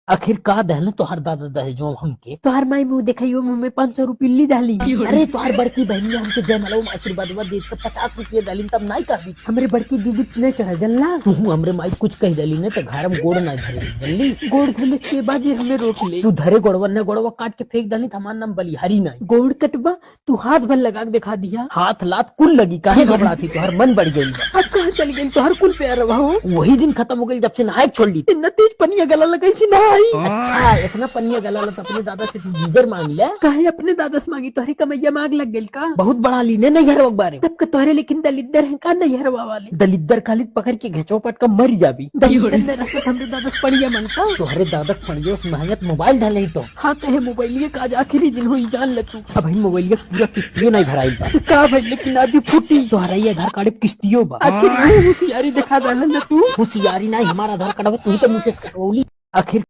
आखिर का दहन तोहर दादा दहेजो हमके तोहर माई मुंह देखियो मुंह में 500 रुपये ली डाली। अरे तोहर बड़की बहन ने हमके जयमाला में आशीर्वाद दे के 50 रुपये डाली तब नहीं कहबी। हमरे बड़की दीदी ने चढ़ा जल्ला तू हमरे माई कुछ कह डाली ने तो घर में गोड़ ना धरे जल्दी गोड़ धोले के बाद ये हमें रोक ले। तू धरे गोड़वा ने गोड़वा काट के फेंक डाली हमार नाम बलिहारी नहीं। गोड़ कटवा तू हाथ भर लगा के दिखा दिया। हाथ लात कुल लगी काहे घबरा थी तोहर मन बढ़ गई। अब कहाँ चल गई तोहर कुल प्यार हो। वही दिन खत्म हो गई जब से नहाए छोड़ दी। इतना तेज पनिया गला लगाई सी नहाई। अच्छा इतना पनिया गला लत अपने दादा से तू गीजर मांग ले। काहे अपने दादा से मांगी तोहरी कमैया मांग लग गई का। बहुत बड़ा लीने नहीं हर बारे तब का तोहरे लेकिन दलिद्दर है का नहीं हरवा वाले। दलिद्दर खालिद पकड़ के घचो पट का मर जाबी। दलिद्दर हमरे दादा से पनिया मांगता। तोहरे दादा पड़ियो उस महंगत मोबाइल डाले तो हाँ ते मोबाइलिए का आज आखिरी दिन हुई जान ले तू। अब मोबाइल पूरा किस्तियों नहीं भराई बा का भाई लेकिन आदि फूटी। तोहरा ये आधार कार्ड किस्तियों बा। आखिर होशियारी दिखा डाला ना तू। होशियारी नहीं हमारा आधार कार्ड तू तो मुझसे कटवली। आखिर